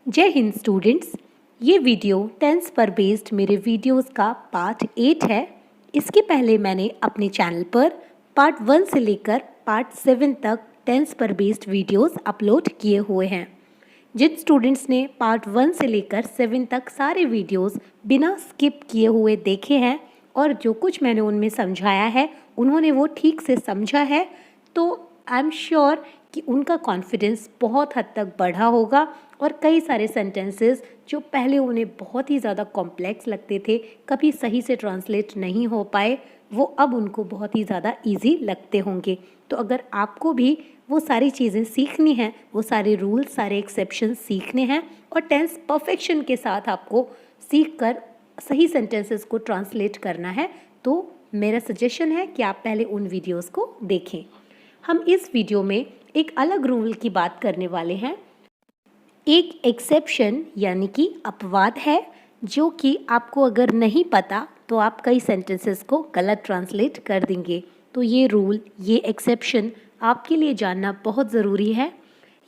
जय हिंद स्टूडेंट्स। ये video tense पर बेस्ड मेरे वीडियोस का पार्ट 8 है। इसके पहले मैंने अपने चैनल पर पार्ट 1 से लेकर पार्ट 7 तक टेंस पर बेस्ड वीडियोस अपलोड किए हुए हैं। जिन स्टूडेंट्स ने पार्ट 1 से लेकर 7 तक सारे वीडियोस बिना स्किप किए हुए देखे हैं और जो कुछ मैंने उनमें समझाया है उन्होंने वो ठीक से समझा है, तो आई एम श्योर कि उनका कॉन्फिडेंस बहुत हद तक बढ़ा होगा और कई सारे सेंटेंसेस जो पहले उन्हें बहुत ही ज़्यादा कॉम्प्लेक्स लगते थे, कभी सही से ट्रांसलेट नहीं हो पाए, वो अब उनको बहुत ही ज़्यादा इजी लगते होंगे। तो अगर आपको भी वो सारी चीज़ें सीखनी हैं, वो सारे रूल्स, सारे एक्सेप्शन सीखने हैं और टेंस परफेक्शन के साथ आपको सीख कर सही सेंटेंसेस को ट्रांसलेट करना है, तो मेरा सजेशन है कि आप पहले उन वीडियोस को देखें। हम इस वीडियो में एक अलग रूल की बात करने वाले हैं। एक एक्सेप्शन यानी कि अपवाद है, जो कि आपको अगर नहीं पता तो आप कई सेंटेंसेस को गलत ट्रांसलेट कर देंगे। तो ये रूल, ये एक्सेप्शन आपके लिए जानना बहुत ज़रूरी है।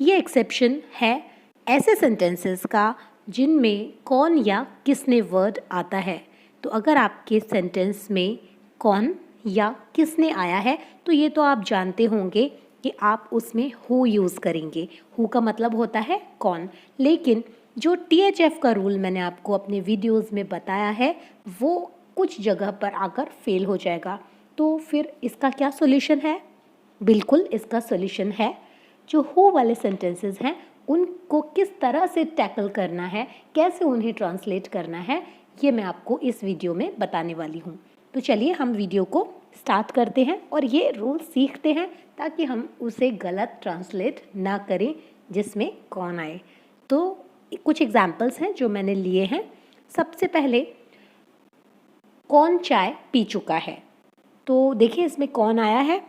ये एक्सेप्शन है ऐसे सेंटेंसेस का जिनमें कौन या किसने वर्ड आता है। तो अगर आपके सेंटेंस में कौन या किसने आया है तो ये तो आप जानते होंगे कि आप उसमें हु यूज़ करेंगे। हु का मतलब होता है कौन, लेकिन जो THF का रूल मैंने आपको अपने वीडियोस में बताया है वो कुछ जगह पर आकर फेल हो जाएगा। तो फिर इसका क्या सॉल्यूशन है? बिल्कुल इसका सॉल्यूशन है, जो हु वाले सेंटेंसेस हैं उनको किस तरह से टैकल करना है, कैसे उन्हें ट्रांसलेट करना है, ये मैं आपको इस वीडियो में बताने वाली हूँ। तो चलिए हम वीडियो को स्टार्ट करते हैं और ये रूल सीखते हैं ताकि हम उसे गलत ट्रांसलेट ना करें जिसमें कौन आए। तो कुछ एग्जाम्पल्स हैं जो मैंने लिए हैं। सबसे पहले, कौन चाय पी चुका है। तो देखिए इसमें कौन आया है,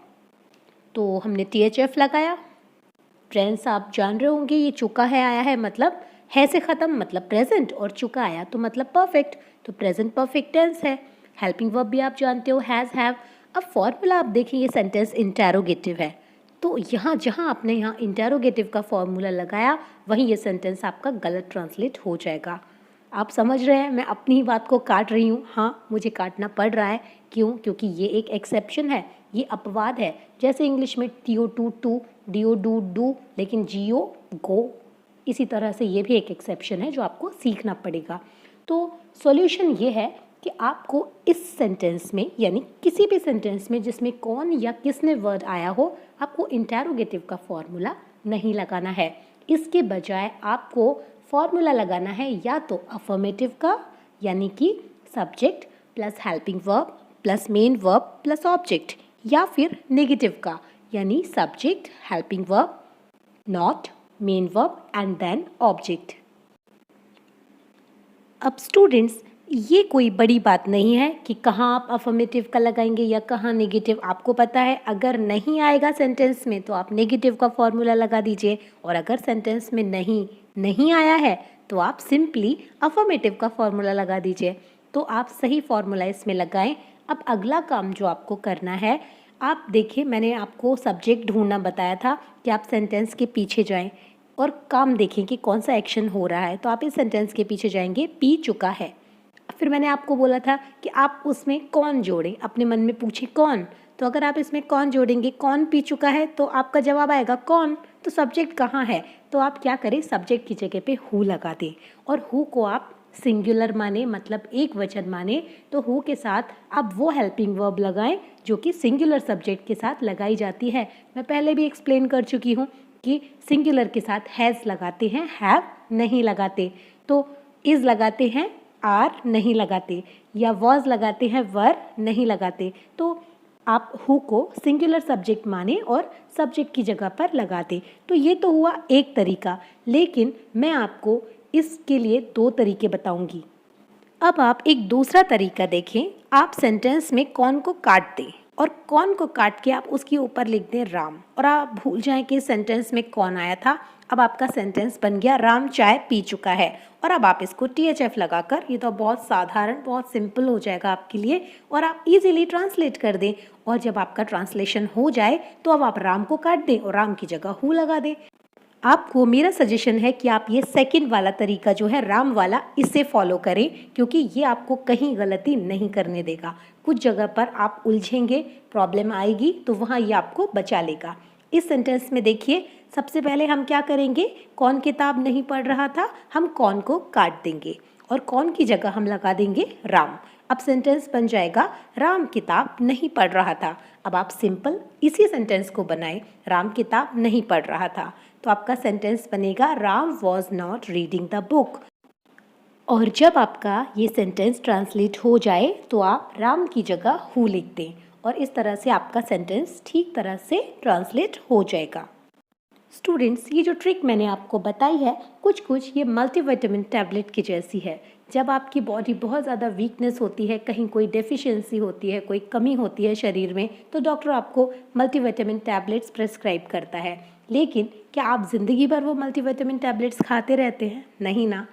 तो हमने THF लगाया। फ्रेंड्स आप जान रहे होंगे ये चुका है आया है मतलब है से ख़त्म मतलब प्रेजेंट, और चुका आया तो मतलब परफेक्ट, तो प्रेजेंट परफेक्ट टेंस है। हेल्पिंग वर्ब भी आप जानते हो, हैज़, हैव। अब फॉर्मूला आप देखिए, ये सेंटेंस इंटेरोगेटिव है, तो यहाँ जहाँ आपने यहाँ इंटेरोगेटिव का फॉर्मूला लगाया वहीं ये सेंटेंस आपका गलत ट्रांसलेट हो जाएगा। आप समझ रहे हैं, मैं अपनी ही बात को काट रही हूँ। हाँ, मुझे काटना पड़ रहा है, क्यों? क्योंकि ये एक एक्सेप्शन है, ये अपवाद है। जैसे इंग्लिश में TO to to, DO do do, लेकिन GO गो, इसी तरह से ये भी एक एक्सेप्शन है जो आपको सीखना पड़ेगा। तो सॉल्यूशन ये है कि आपको इस सेंटेंस में, यानी किसी भी सेंटेंस में जिसमें कौन या किसने वर्ड आया हो, आपको इंटेरोगेटिव का फॉर्मूला नहीं लगाना है। इसके बजाय आपको फॉर्मूला लगाना है या तो अफर्मेटिव का, यानी कि subject plus helping verb plus main verb plus object, या फिर नेगेटिव का, यानी subject, helping verb, not, main verb and then object. अब स्टूडेंट्स, ये कोई बड़ी बात नहीं है कि कहाँ आप अफर्मेटिव का लगाएंगे या कहाँ नेगेटिव। आपको पता है अगर नहीं आएगा सेंटेंस में तो आप नेगेटिव का फॉर्मूला लगा दीजिए, और अगर सेंटेंस में नहीं आया है तो आप सिंपली अफर्मेटिव का फॉर्मूला लगा दीजिए। तो आप सही फॉर्मूला इसमें लगाएं। अब अगला काम जो आपको करना है, आप देखिए मैंने आपको सब्जेक्ट ढूंढना बताया था कि आप सेंटेंस के पीछे जाएं और काम देखें कि कौन सा एक्शन हो रहा है। तो आप इस सेंटेंस के पीछे जाएंगे, पी चुका है। फिर मैंने आपको बोला था कि आप उसमें कौन जोड़ें, अपने मन में पूछें कौन। तो अगर आप इसमें कौन जोड़ेंगे, कौन पी चुका है, तो आपका जवाब आएगा कौन। तो सब्जेक्ट कहाँ है, तो आप क्या करें, सब्जेक्ट की जगह पे हु लगा दें, और हु को आप सिंगुलर माने, मतलब एक वचन माने, तो हु के साथ आप वो हेल्पिंग वर्ब लगाएं जो कि सिंगुलर सब्जेक्ट के साथ लगाई जाती है। मैं पहले भी एक्सप्लेन कर चुकी हूँ कि सिंगुलर के साथ हैज़ लगाते हैं, हैव नहीं लगाते। तो इज़ लगाते हैं, आर नहीं लगाते, या वॉज लगाते हैं, वर नहीं लगाते। तो आप हु को सिंगुलर सब्जेक्ट माने और सब्जेक्ट की जगह पर लगाते। तो ये तो हुआ एक तरीका, लेकिन मैं आपको इसके लिए 2 तरीके बताऊंगी। अब आप एक दूसरा तरीका देखें। आप सेंटेंस में कौन को काट दें और कौन को काट के आप उसके ऊपर लिख दें राम, और आप भूल जाएं कि सेंटेंस में कौन आया था। अब आपका सेंटेंस बन गया राम चाय पी चुका है, और अब आप इसको THF लगाकर, ये तो बहुत साधारण, बहुत सिंपल हो जाएगा आपके लिए, और आप इजीली ट्रांसलेट कर दें। और जब आपका ट्रांसलेशन हो जाए तो अब आप राम को काट दें और राम की जगह हु लगा दें। आपको मेरा सजेशन है कि आप ये सेकंड वाला तरीका जो है राम वाला, इसे फॉलो करें, क्योंकि ये आपको कहीं गलती नहीं करने देगा। कुछ जगह पर आप उलझेंगे, प्रॉब्लम आएगी, तो वहाँ ये आपको बचा लेगा। इस सेंटेंस में देखिए, सबसे पहले हम क्या करेंगे, कौन किताब नहीं पढ़ रहा था, हम कौन को काट देंगे और कौन की जगह हम लगा देंगे राम। अब सेंटेंस बन जाएगा राम किताब नहीं पढ़ रहा था। अब आप सिंपल इसी सेंटेंस को बनाएं, राम किताब नहीं पढ़ रहा था, तो आपका सेंटेंस बनेगा Ram was not reading the book. और जब आपका ये सेंटेंस ट्रांसलेट हो जाए तो आप राम की जगह हु लिख दें और इस तरह से आपका सेंटेंस ठीक तरह से ट्रांसलेट हो जाएगा। स्टूडेंट्स, ये जो ट्रिक मैंने आपको बताई है, कुछ ये मल्टीविटामिन टैबलेट की जैसी है। जब आपकी बॉडी बहुत ज़्यादा वीकनेस होती है, कहीं कोई डेफिशिएंसी होती है, कोई कमी होती है शरीर में, तो डॉक्टर आपको मल्टीविटामिन टैबलेट्स प्रेस्क्राइब करता है। लेकिन क्या आप ज़िंदगी भर वो मल्टीविटामिन टैबलेट्स खाते रहते हैं? नहीं ना,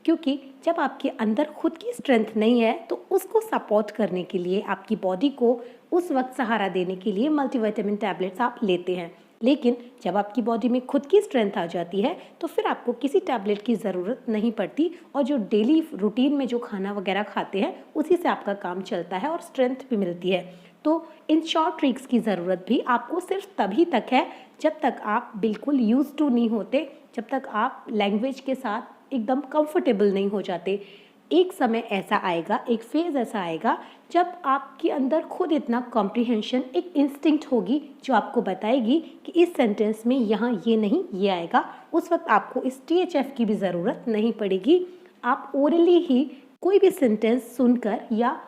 क्योंकि जब आपके अंदर खुद की स्ट्रेंथ नहीं है तो उसको सपोर्ट करने के लिए, आपकी बॉडी को उस वक्त सहारा देने के लिए मल्टीविटामिन टैबलेट्स आप लेते हैं। लेकिन जब आपकी बॉडी में खुद की स्ट्रेंथ आ जाती है तो फिर आपको किसी टैबलेट की ज़रूरत नहीं पड़ती और जो डेली रूटीन में जो खाना वगैरह खाते हैं उसी से आपका काम चलता है और स्ट्रेंथ भी मिलती है। तो इन शॉर्ट ट्रिक्स की ज़रूरत भी आपको सिर्फ तभी तक है जब तक आप बिल्कुल यूज टू नहीं होते, जब तक आप लैंग्वेज के साथ एकदम कंफर्टेबल नहीं हो जाते। एक समय ऐसा आएगा, एक फेज़ ऐसा आएगा जब आपके अंदर खुद इतना कॉम्प्रिहेंशन, एक इंस्टिंक्ट होगी जो आपको बताएगी कि इस सेंटेंस में यहाँ ये नहीं, ये आएगा। उस वक्त आपको इस THF की भी ज़रूरत नहीं पड़ेगी। आप ओरली ही कोई भी सेंटेंस सुनकर या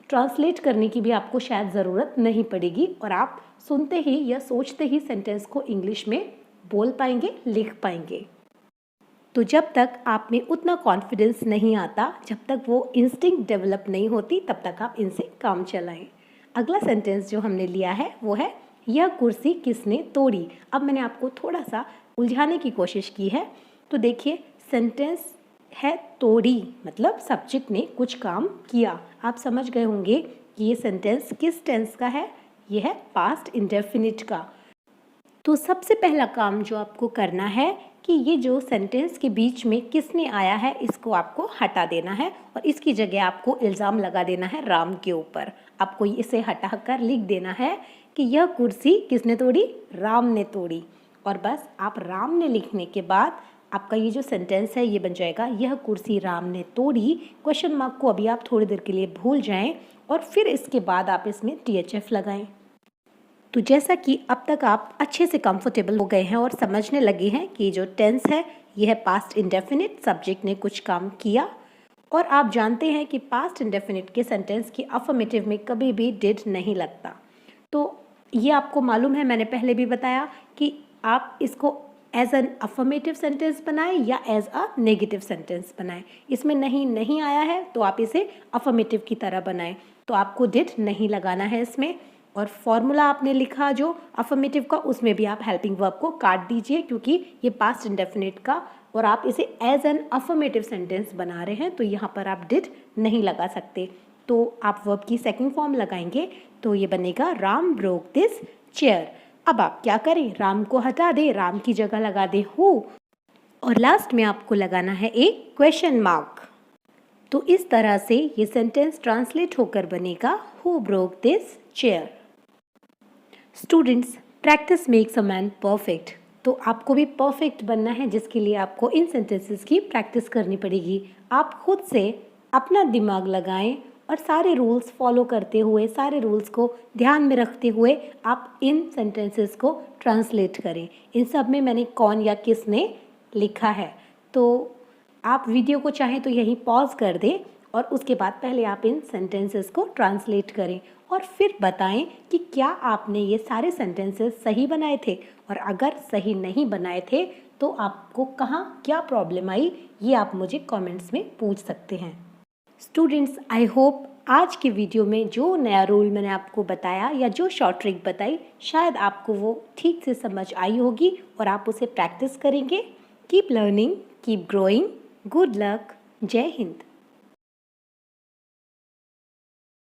ट्रांसलेट करने की भी आपको शायद ज़रूरत नहीं पड़ेगी और आप सुनते ही या सोचते ही सेंटेंस को इंग्लिश में बोल पाएंगे, लिख पाएंगे। तो जब तक आप में उतना कॉन्फिडेंस नहीं आता, जब तक वो इंस्टिंक्ट डेवलप नहीं होती, तब तक आप इनसे काम चलाएं। अगला सेंटेंस जो हमने लिया है वो है यह कुर्सी किसने तोड़ी। अब मैंने आपको थोड़ा सा उलझाने की कोशिश की है। तो देखिए, सेंटेंस है तोड़ी, मतलब सब्जेक्ट ने कुछ काम किया। आप समझ गए होंगे कि ये सेंटेंस किस टेंस का है, ये है पास्ट इंडेफिनिट का। तो सबसे पहला काम जो आपको करना है कि ये जो सेंटेंस के बीच में किसने आया है इसको आपको हटा देना है और इसकी जगह आपको इल्ज़ाम लगा देना है राम के ऊपर। आपको इसे हटाकर लिख देना है कि यह कुर्सी किसने तोड़ी, राम ने तोड़ी। और बस आप राम ने लिखने के बाद आपका ये जो सेंटेंस है ये बन जाएगा यह कुर्सी राम ने तोड़ी। क्वेश्चन मार्क को अभी आप थोड़ी देर के लिए भूल जाएं और फिर इसके बाद आप इसमें THF लगाएं। तो जैसा कि अब तक आप अच्छे से कंफर्टेबल हो गए हैं और समझने लगे हैं कि जो टेंस है यह है पास्ट इंडेफिनिट, सब्जेक्ट ने कुछ काम किया। और आप जानते हैं कि पास्ट इंडेफिनिट के सेंटेंस की अफर्मेटिव में कभी भी डिड नहीं लगता। तो ये आपको मालूम है, मैंने पहले भी बताया कि आप इसको एज एन अफर्मेटिव सेंटेंस बनाएं या एज अ नेगेटिव सेंटेंस बनाएं। इसमें नहीं आया है तो आप इसे अफर्मेटिव की तरह बनाएं। तो आपको डिड नहीं लगाना है इसमें। और फॉर्मूला आपने लिखा जो अफर्मेटिव का, उसमें भी आप हेल्पिंग वर्ब को काट दीजिए क्योंकि ये पास्ट इंडेफिनिट का और आप इसे एज एन अफर्मेटिव सेंटेंस बना रहे हैं, तो यहाँ पर आप डिड नहीं लगा सकते। तो आप वर्ब की सेकंड फॉर्म लगाएंगे तो ये बनेगा राम ब्रोक दिस चेयर। अब आप क्या करें, राम को हटा दें, राम की जगह लगा दें हु, और लास्ट में आपको लगाना है एक क्वेश्चन मार्क। तो इस तरह से ये सेंटेंस ट्रांसलेट होकर बनेगा who broke this chair. Students, practice makes a man perfect. तो आपको भी परफेक्ट बनना है, जिसके लिए आपको इन सेंटेंसेस की प्रैक्टिस करनी पड़ेगी। आप खुद से अपना दिमाग लगाएं और सारे रूल्स फॉलो करते हुए, सारे रूल्स को ध्यान में रखते हुए आप इन सेंटेंसेस को ट्रांसलेट करें। इन सब में मैंने कौन या किसने लिखा है, तो आप वीडियो को चाहें तो यहीं पॉज कर दें और उसके बाद पहले आप इन सेंटेंसेस को ट्रांसलेट करें और फिर बताएं कि क्या आपने ये सारे सेंटेंसेस सही बनाए थे, और अगर सही नहीं बनाए थे तो आपको कहाँ क्या प्रॉब्लम आई, ये आप मुझे कमेंट्स में पूछ सकते हैं। स्टूडेंट्स, आई होप आज के वीडियो में जो नया रूल मैंने आपको बताया या जो शॉर्ट ट्रिक बताई, शायद आपको वो ठीक से समझ आई होगी और आप उसे प्रैक्टिस करेंगे। Keep learning, keep growing. Good luck. जय हिंद।